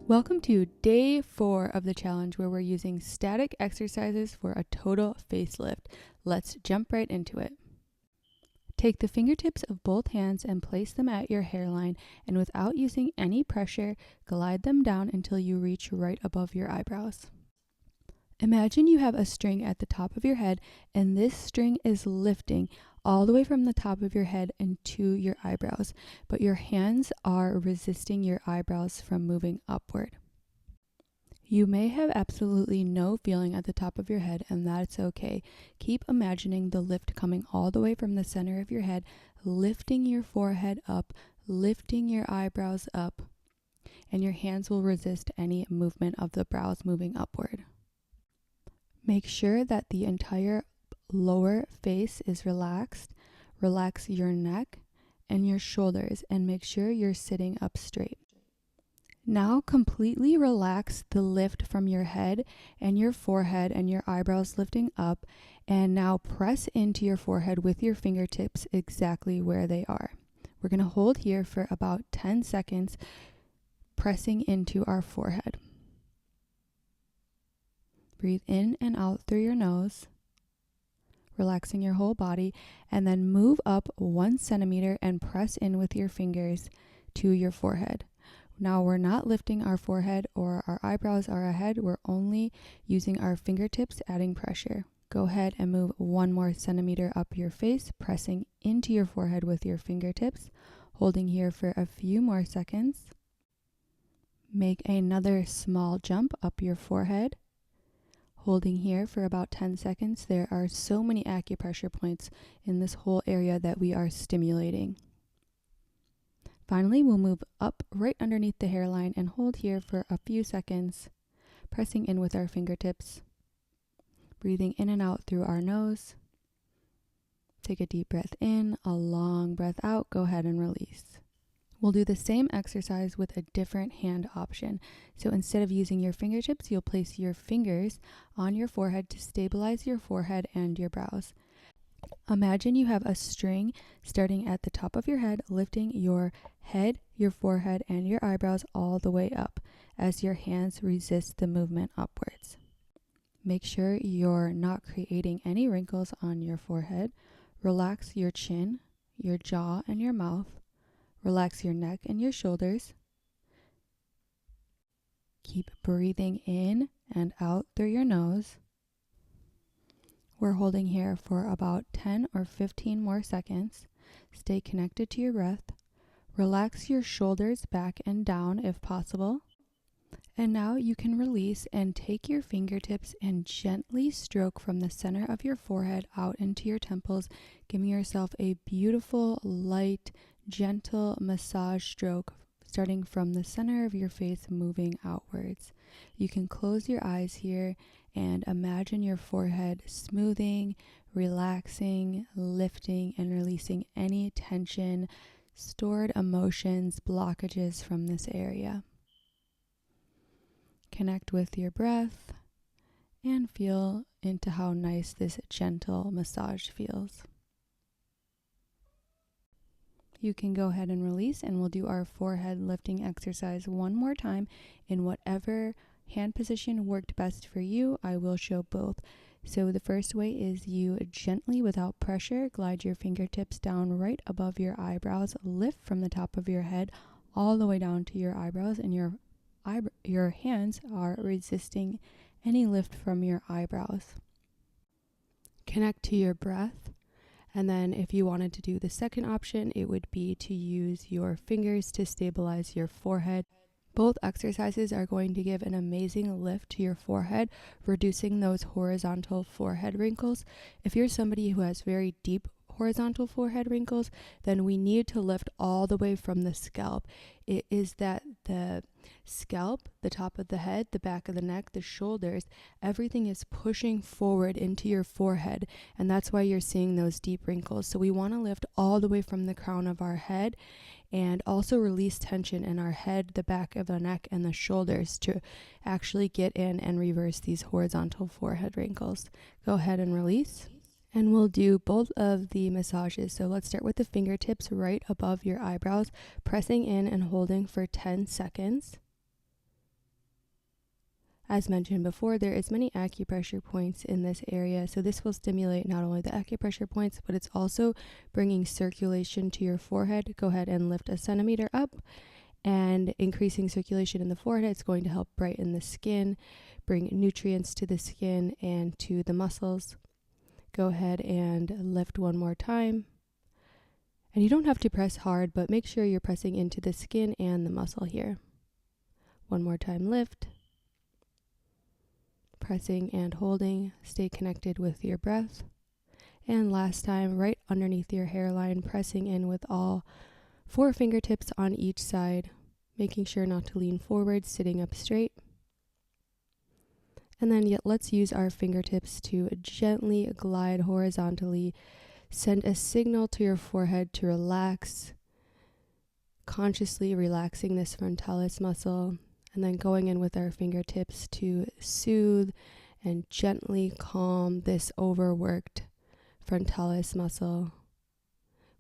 Welcome to day 4 of the challenge where we're using static exercises for a total facelift. Let's jump right into it. Take the fingertips of both hands and place them at your hairline, and without using any pressure, glide them down until you reach right above your eyebrows. Imagine you have a string at the top of your head, and this string is lifting all the way from the top of your head into your eyebrows, but your hands are resisting your eyebrows from moving upward. You may have absolutely no feeling at the top of your head, and that's okay. Keep imagining the lift coming all the way from the center of your head, lifting your forehead up, lifting your eyebrows up, and your hands will resist any movement of the brows moving upward. Make sure that the entire lower face is relaxed. Relax your neck and your shoulders and make sure you're sitting up straight. Now completely relax the lift from your head and your forehead and your eyebrows lifting up, and now press into your forehead with your fingertips exactly where they are. We're going to hold here for about 10 seconds, pressing into our forehead. Breathe in and out through your nose, relaxing your whole body, and then move up 1 centimeter and press in with your fingers to your forehead. Now we're not lifting our forehead or our eyebrows are ahead, we're only using our fingertips adding pressure. Go ahead and move 1 more centimeter up your face, pressing into your forehead with your fingertips, holding here for a few more seconds. Make another small jump up your forehead, holding here for about 10 seconds. There are so many acupressure points in this whole area that we are stimulating. Finally, we'll move up right underneath the hairline and hold here for a few seconds, pressing in with our fingertips, breathing in and out through our nose. Take a deep breath in, a long breath out, go ahead and release. We'll do the same exercise with a different hand option. So instead of using your fingertips, you'll place your fingers on your forehead to stabilize your forehead and your brows. Imagine you have a string starting at the top of your head, lifting your head, your forehead, and your eyebrows all the way up as your hands resist the movement upwards. Make sure you're not creating any wrinkles on your forehead. Relax your chin, your jaw, and your mouth. Relax your neck and your shoulders. Keep breathing in and out through your nose. We're holding here for about 10 or 15 more seconds. Stay connected to your breath. Relax your shoulders back and down if possible. And now you can release and take your fingertips and gently stroke from the center of your forehead out into your temples, giving yourself a beautiful, light, gentle massage stroke starting from the center of your face moving outwards. You can close your eyes here and imagine your forehead smoothing, relaxing, lifting, and releasing any tension, stored emotions, blockages from this area. Connect with your breath and feel into how nice this gentle massage feels. You can go ahead and release, and we'll do our forehead lifting exercise one more time in whatever hand position worked best for you. I will show both. So the first way is you gently, without pressure, glide your fingertips down right above your eyebrows, lift from the top of your head all the way down to your eyebrows, and your hands are resisting any lift from your eyebrows. Connect to your breath. And then if you wanted to do the second option, it would be to use your fingers to stabilize your forehead. Both exercises are going to give an amazing lift to your forehead, reducing those horizontal forehead wrinkles. If you're somebody who has very deep horizontal forehead wrinkles, then we need to lift all the way from the scalp. It is that the scalp, the top of the head, the back of the neck, the shoulders, everything is pushing forward into your forehead, and that's why you're seeing those deep wrinkles. So we want to lift all the way from the crown of our head and also release tension in our head, the back of the neck, and the shoulders to actually get in and reverse these horizontal forehead wrinkles. Go ahead and release. And we'll do both of the massages. So let's start with the fingertips right above your eyebrows, pressing in and holding for 10 seconds. As mentioned before, there is many acupressure points in this area, so this will stimulate not only the acupressure points, but it's also bringing circulation to your forehead. Go ahead and lift a centimeter up, and increasing circulation in the forehead is going to help brighten the skin, bring nutrients to the skin and to the muscles. Go ahead and lift one more time. And you don't have to press hard, but make sure you're pressing into the skin and the muscle here. One more time, lift. Pressing and holding, stay connected with your breath. And last time, right underneath your hairline, pressing in with all 4 fingertips on each side, making sure not to lean forward, sitting up straight. And then let's use our fingertips to gently glide horizontally, send a signal to your forehead to relax, consciously relaxing this frontalis muscle. And then going in with our fingertips to soothe and gently calm this overworked frontalis muscle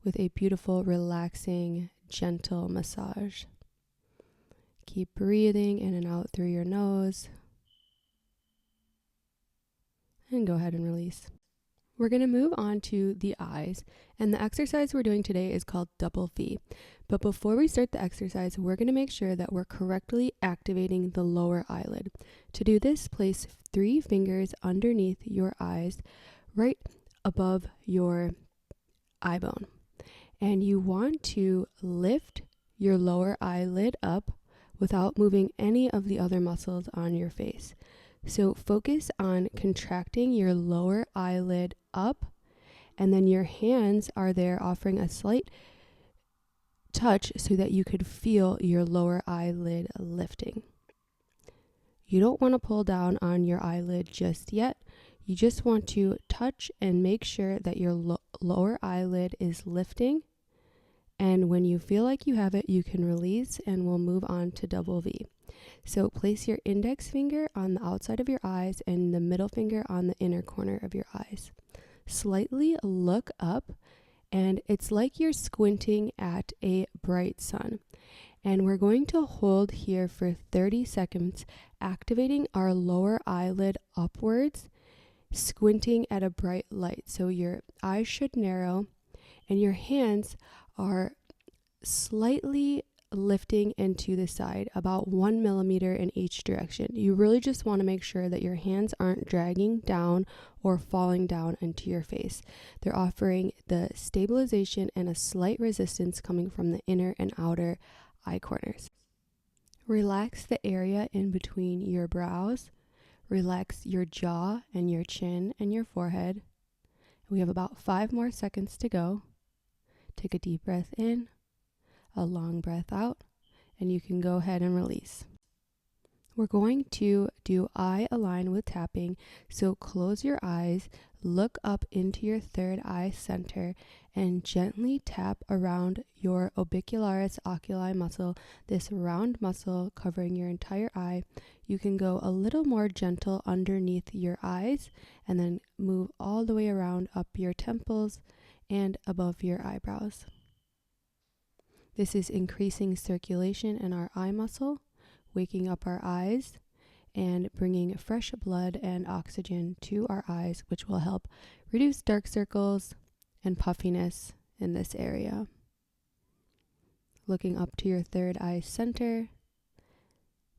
with a beautiful, relaxing, gentle massage. Keep breathing in and out through your nose. And go ahead and release. We're going to move on to the eyes, and the exercise we're doing today is called double V. But before we start the exercise, we're going to make sure that we're correctly activating the lower eyelid. To do this, place 3 fingers underneath your eyes, right above your eye bone. And you want to lift your lower eyelid up without moving any of the other muscles on your face. So focus on contracting your lower eyelid up, and then your hands are there offering a slight touch so that you could feel your lower eyelid lifting. You don't want to pull down on your eyelid just yet. You just want to touch and make sure that your lower eyelid is lifting. And when you feel like you have it, you can release, and we'll move on to double V. So place your index finger on the outside of your eyes and the middle finger on the inner corner of your eyes. Slightly look up, and it's like you're squinting at a bright sun. And we're going to hold here for 30 seconds, activating our lower eyelid upwards, squinting at a bright light. So your eyes should narrow, and your hands are slightly lifting into the side, about 1 millimeter in each direction. You really just want to make sure that your hands aren't dragging down or falling down into your face. They're offering the stabilization and a slight resistance coming from the inner and outer eye corners. Relax the area in between your brows. Relax your jaw and your chin and your forehead. We have about 5 more seconds to go. Take a deep breath in, a long breath out, and you can go ahead and release. We're going to do eye align with tapping. So close your eyes, look up into your third eye center, and gently tap around your orbicularis oculi muscle, this round muscle covering your entire eye. You can go a little more gentle underneath your eyes, and then move all the way around up your temples and above your eyebrows. This is increasing circulation in our eye muscle, waking up our eyes, and bringing fresh blood and oxygen to our eyes, which will help reduce dark circles and puffiness in this area. Looking up to your third eye center.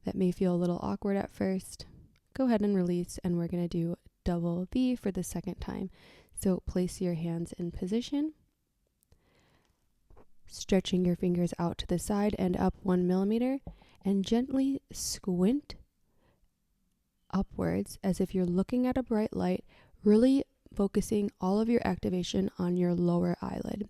That may feel a little awkward at first. Go ahead and release, and we're going to do double V for the second time. So place your hands in position, stretching your fingers out to the side and up 1 millimeter, and gently squint upwards as if you're looking at a bright light, really focusing all of your activation on your lower eyelid.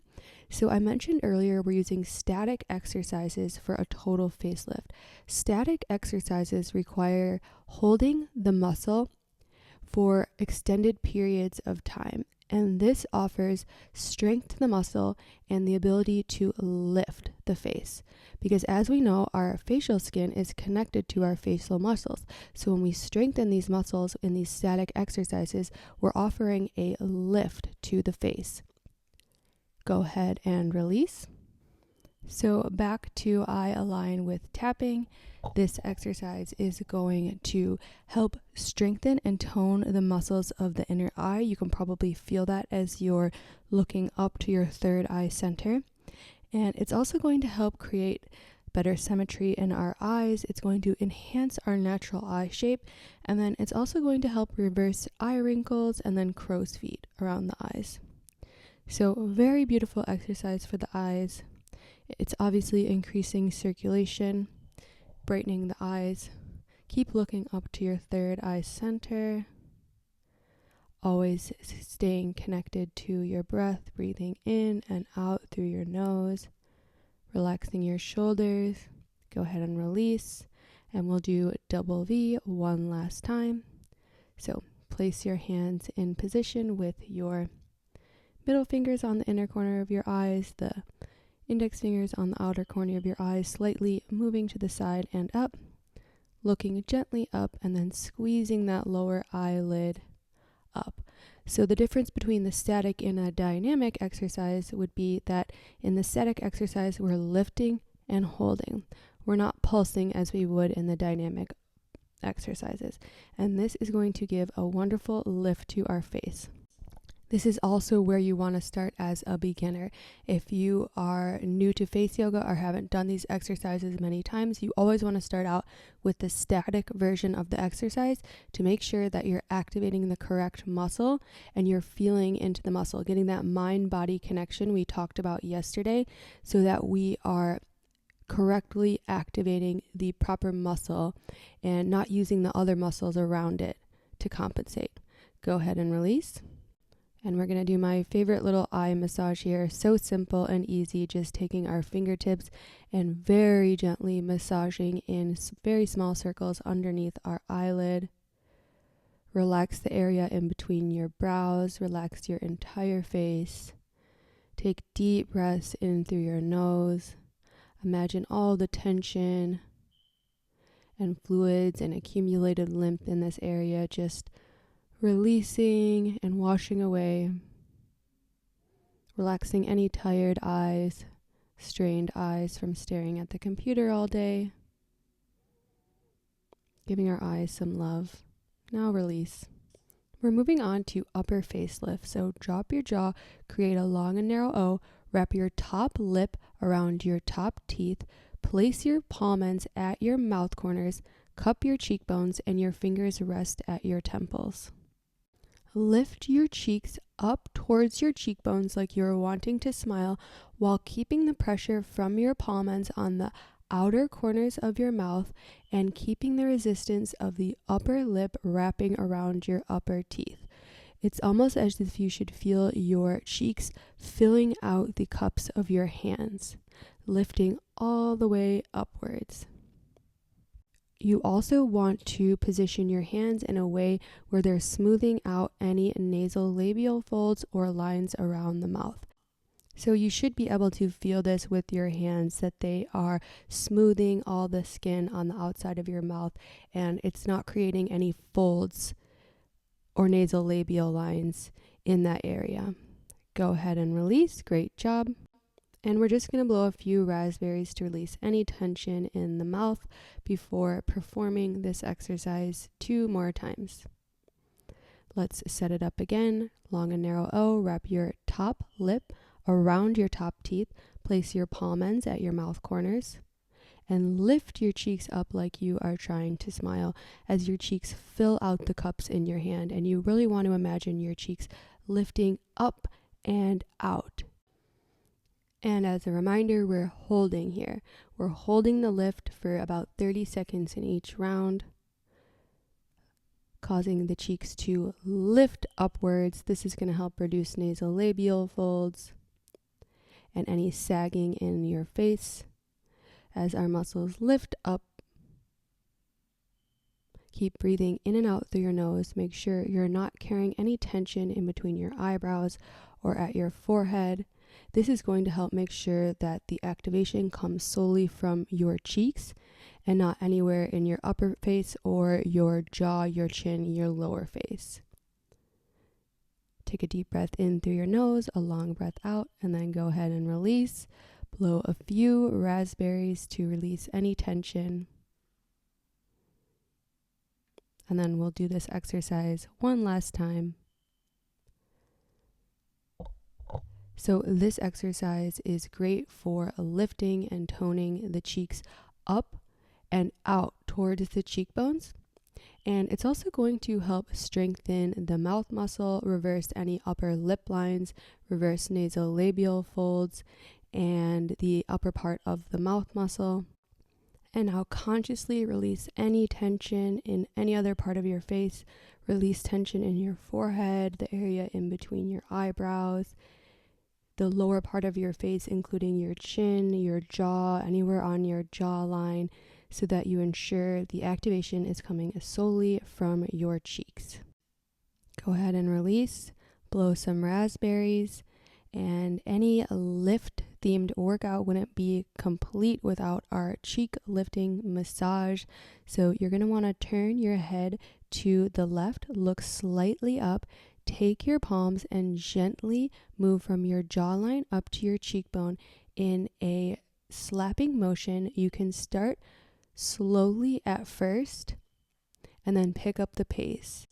So I mentioned earlier we're using static exercises for a total facelift. Static exercises require holding the muscle for extended periods of time. And this offers strength to the muscle and the ability to lift the face. Because as we know, our facial skin is connected to our facial muscles. So when we strengthen these muscles in these static exercises, we're offering a lift to the face. Go ahead and release. So back to eye align with tapping. This exercise is going to help strengthen and tone the muscles of the inner eye. You can probably feel that as you're looking up to your third eye center. And it's also going to help create better symmetry in our eyes. It's going to enhance our natural eye shape. And then it's also going to help reverse eye wrinkles and then crow's feet around the eyes. So very beautiful exercise for the eyes. It's obviously increasing circulation, brightening the eyes. Keep looking up to your third eye center. Always staying connected to your breath, breathing in and out through your nose, relaxing your shoulders. Go ahead and release, and we'll do double V one last time. So place your hands in position with your middle fingers on the inner corner of your eyes, the index fingers on the outer corner of your eyes, slightly moving to the side and up, looking gently up, and then squeezing that lower eyelid up. So the difference between the static and a dynamic exercise would be that in the static exercise, we're lifting and holding. We're not pulsing as we would in the dynamic exercises. And this is going to give a wonderful lift to our face. This is also where you want to start as a beginner. If you are new to face yoga or haven't done these exercises many times, you always want to start out with the static version of the exercise to make sure that you're activating the correct muscle and you're feeling into the muscle, getting that mind-body connection we talked about yesterday so that we are correctly activating the proper muscle and not using the other muscles around it to compensate. Go ahead and release. And we're going to do my favorite little eye massage here. So simple and easy, just taking our fingertips and very gently massaging in very small circles underneath our eyelid. Relax the area in between your brows. Relax your entire face. Take deep breaths in through your nose. Imagine all the tension and fluids and accumulated lymph in this area just releasing and washing away, relaxing any tired eyes, strained eyes from staring at the computer all day, giving our eyes some love. Now release. We're moving on to upper face lift. So drop your jaw, create a long and narrow O, wrap your top lip around your top teeth, place your palm ends at your mouth corners, cup your cheekbones, and your fingers rest at your temples. Lift your cheeks up towards your cheekbones like you're wanting to smile while keeping the pressure from your palm ends on the outer corners of your mouth and keeping the resistance of the upper lip wrapping around your upper teeth. It's almost as if you should feel your cheeks filling out the cups of your hands, lifting all the way upwards. You also want to position your hands in a way where they're smoothing out any nasal labial folds or lines around the mouth. So you should be able to feel this with your hands, that they are smoothing all the skin on the outside of your mouth and it's not creating any folds or nasal labial lines in that area. Go ahead and release. Great job. And we're just going to blow a few raspberries to release any tension in the mouth before performing this exercise 2 more times. Let's set it up again. Long and narrow O, wrap your top lip around your top teeth, place your palm ends at your mouth corners, and lift your cheeks up like you are trying to smile as your cheeks fill out the cups in your hand. And you really want to imagine your cheeks lifting up and out. And as a reminder, we're holding here. We're holding the lift for about 30 seconds in each round, causing the cheeks to lift upwards. This is going to help reduce nasal labial folds and any sagging in your face as our muscles lift up. Keep breathing in and out through your nose. Make sure you're not carrying any tension in between your eyebrows or at your forehead. This is going to help make sure that the activation comes solely from your cheeks and not anywhere in your upper face or your jaw, your chin, your lower face. Take a deep breath in through your nose, a long breath out, and then go ahead and release. Blow a few raspberries to release any tension. And then we'll do this exercise one last time. So this exercise is great for lifting and toning the cheeks up and out towards the cheekbones. And it's also going to help strengthen the mouth muscle, reverse any upper lip lines, reverse nasolabial folds, and the upper part of the mouth muscle. And now consciously release any tension in any other part of your face. Release tension in your forehead, the area in between your eyebrows, the lower part of your face, including your chin, your jaw, anywhere on your jawline, so that you ensure the activation is coming solely from your cheeks. Go ahead and release, blow some raspberries, and any lift themed workout wouldn't be complete without our cheek lifting massage. So you're going to want to turn your head to the left, look slightly up, take your palms and gently move from your jawline up to your cheekbone in a slapping motion. You can start slowly at first and then pick up the pace.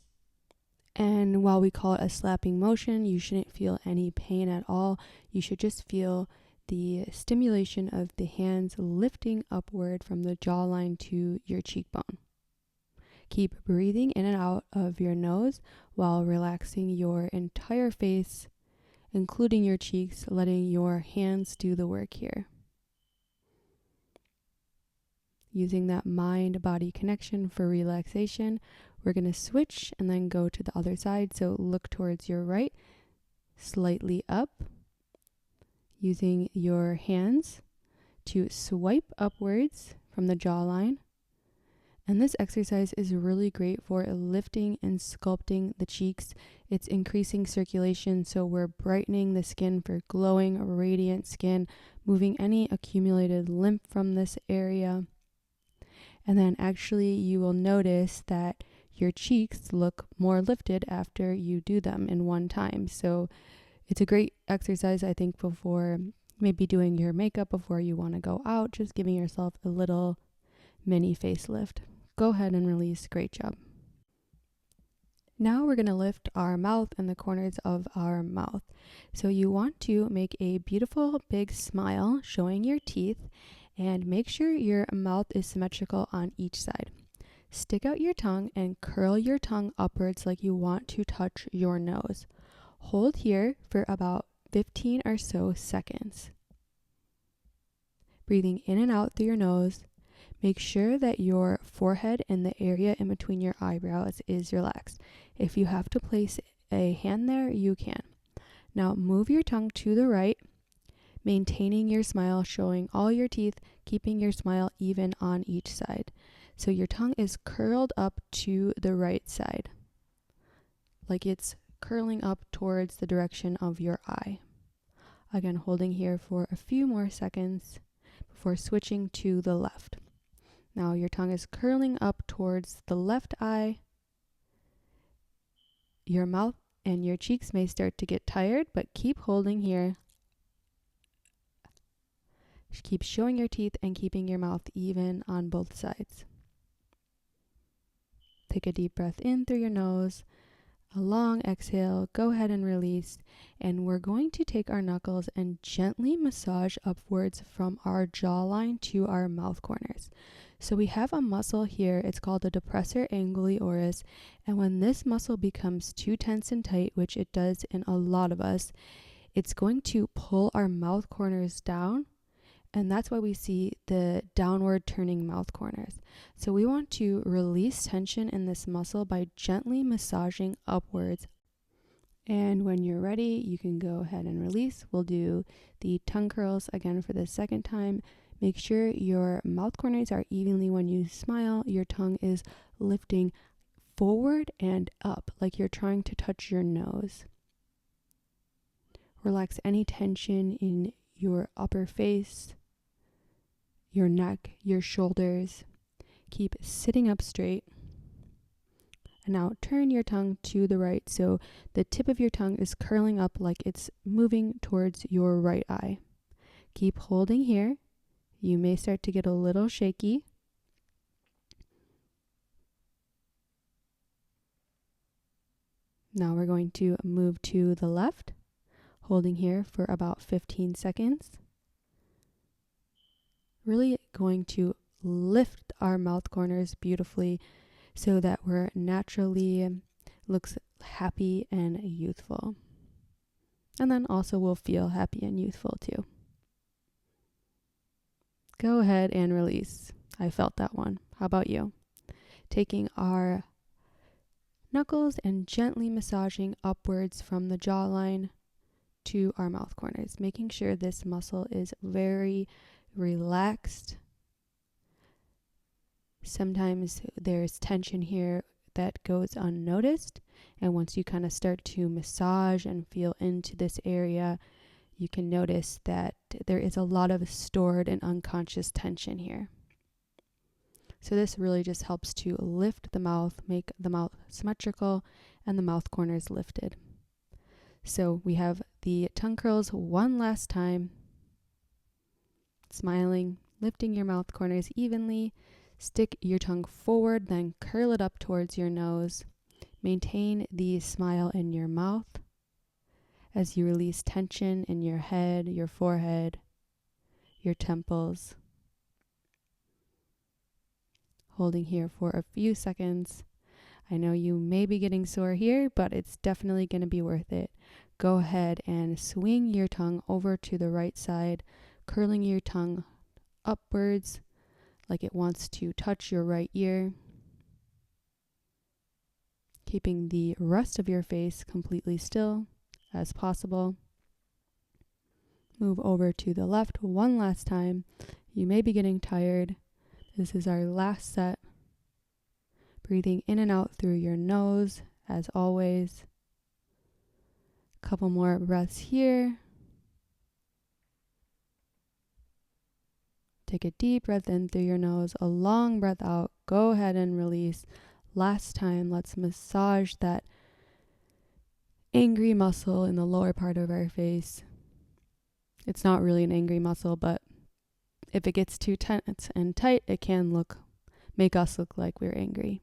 And while we call it a slapping motion, you shouldn't feel any pain at all. You should just feel the stimulation of the hands lifting upward from the jawline to your cheekbone. Keep breathing in and out of your nose while relaxing your entire face, including your cheeks, letting your hands do the work here. Using that mind-body connection for relaxation, we're going to switch and then go to the other side. So look towards your right, slightly up, using your hands to swipe upwards from the jawline. And this exercise is really great for lifting and sculpting the cheeks. It's increasing circulation, so we're brightening the skin for glowing, radiant skin, moving any accumulated lymph from this area. And then actually you will notice that your cheeks look more lifted after you do them in one time. So it's a great exercise, I think, before maybe doing your makeup before you want to go out, just giving yourself a little mini facelift. Go ahead and release. Great job. Now we're going to lift our mouth and the corners of our mouth. So you want to make a beautiful big smile showing your teeth, and make sure your mouth is symmetrical on each side. Stick out your tongue and curl your tongue upwards like you want to touch your nose. Hold here for about 15 or so seconds. Breathing in and out through your nose. Make sure that your forehead and the area in between your eyebrows is relaxed. If you have to place a hand there, you can. Now move your tongue to the right, maintaining your smile, showing all your teeth, keeping your smile even on each side. So your tongue is curled up to the right side, like it's curling up towards the direction of your eye. Again, holding here for a few more seconds before switching to the left. Now your tongue is curling up towards the left eye. Your mouth and your cheeks may start to get tired, but keep holding here. Keep showing your teeth and keeping your mouth even on both sides. Take a deep breath in through your nose, a long exhale, go ahead and release, and we're going to take our knuckles and gently massage upwards from our jawline to our mouth corners. So we have a muscle here, it's called the depressor angulioris, and when this muscle becomes too tense and tight, which it does in a lot of us, it's going to pull our mouth corners down, and that's why we see the downward turning mouth corners. So we want to release tension in this muscle by gently massaging upwards. And when you're ready, you can go ahead and release. We'll do the tongue curls again for the second time. Make sure your mouth corners are evenly when you smile. Your tongue is lifting forward and up like you're trying to touch your nose. Relax any tension in your upper face, your neck, your shoulders. Keep sitting up straight. And now turn your tongue to the right so the tip of your tongue is curling up like it's moving towards your right eye. Keep holding here. You may start to get a little shaky. Now we're going to move to the left, holding here for about 15 seconds. Really going to lift our mouth corners beautifully so that we're naturally looks happy and youthful. And then also we'll feel happy and youthful too. Go ahead and release. I felt that one. How about you? Taking our knuckles and gently massaging upwards from the jawline to our mouth corners, making sure this muscle is very relaxed. Sometimes there's tension here that goes unnoticed, and once you kind of start to massage and feel into this area, you can notice that there is a lot of stored and unconscious tension here. So this really just helps to lift the mouth, make the mouth symmetrical, and the mouth corners lifted. So we have the tongue curls one last time. Smiling, lifting your mouth corners evenly. Stick your tongue forward, then curl it up towards your nose. Maintain the smile in your mouth as you release tension in your head, your forehead, your temples. Holding here for a few seconds. I know you may be getting sore here, but it's definitely going to be worth it. Go ahead and swing your tongue over to the right side, curling your tongue upwards like it wants to touch your right ear. Keeping the rest of your face completely still as possible. Move over to the left one last time. You may be getting tired. This is our last set. Breathing in and out through your nose, as always. Couple more breaths here. Take a deep breath in through your nose, a long breath out. Go ahead and release. Last time, let's massage that angry muscle in the lower part of our face. It's not really an angry muscle, but if it gets too tense and tight, it can make us look like we're angry.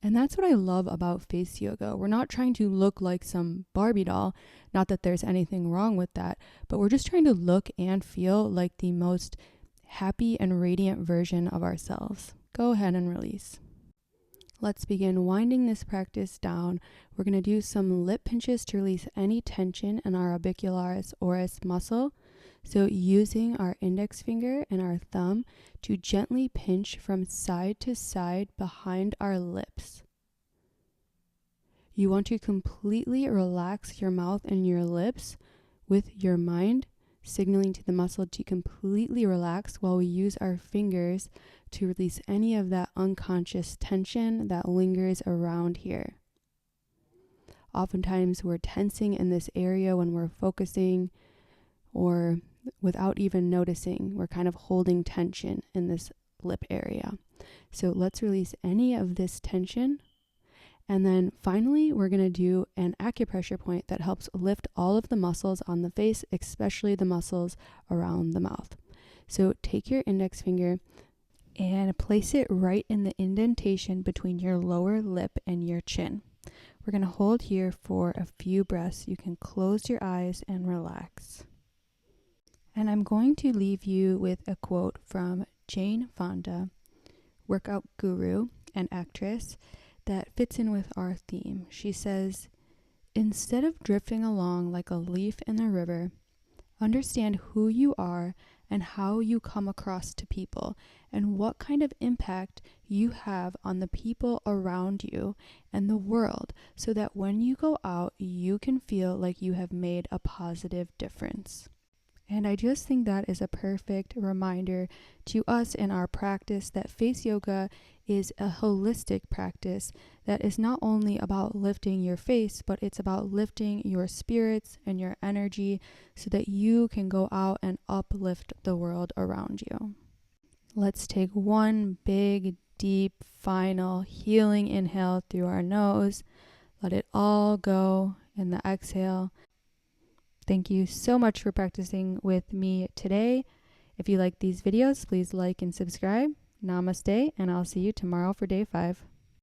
And that's what I love about face yoga. We're not trying to look like some Barbie doll. Not that there's anything wrong with that, but we're just trying to look and feel like the most happy and radiant version of ourselves. Go ahead and release. Let's begin winding this practice down. We're going to do some lip pinches to release any tension in our orbicularis oris muscle. So using our index finger and our thumb to gently pinch from side to side behind our lips. You want to completely relax your mouth and your lips with your mind, signaling to the muscle to completely relax while we use our fingers to release any of that unconscious tension that lingers around here. Oftentimes we're tensing in this area when we're focusing, or without even noticing, we're kind of holding tension in this lip area. So let's release any of this tension. And then finally, we're going to do an acupressure point that helps lift all of the muscles on the face, especially the muscles around the mouth. So take your index finger and place it right in the indentation between your lower lip and your chin. We're going to hold here for a few breaths. You can close your eyes and relax. And I'm going to leave you with a quote from Jane Fonda, workout guru and actress, that fits in with our theme. She says, "Instead of drifting along like a leaf in the river, understand who you are and how you come across to people and what kind of impact you have on the people around you and the world, so that when you go out, you can feel like you have made a positive difference." And I just think that is a perfect reminder to us in our practice that face yoga is a holistic practice that is not only about lifting your face, but it's about lifting your spirits and your energy so that you can go out and uplift the world around you. Let's take one big, deep, final healing inhale through our nose. Let it all go in the exhale. Thank you so much for practicing with me today. If you like these videos, please like and subscribe. Namaste, and I'll see you tomorrow for day 5.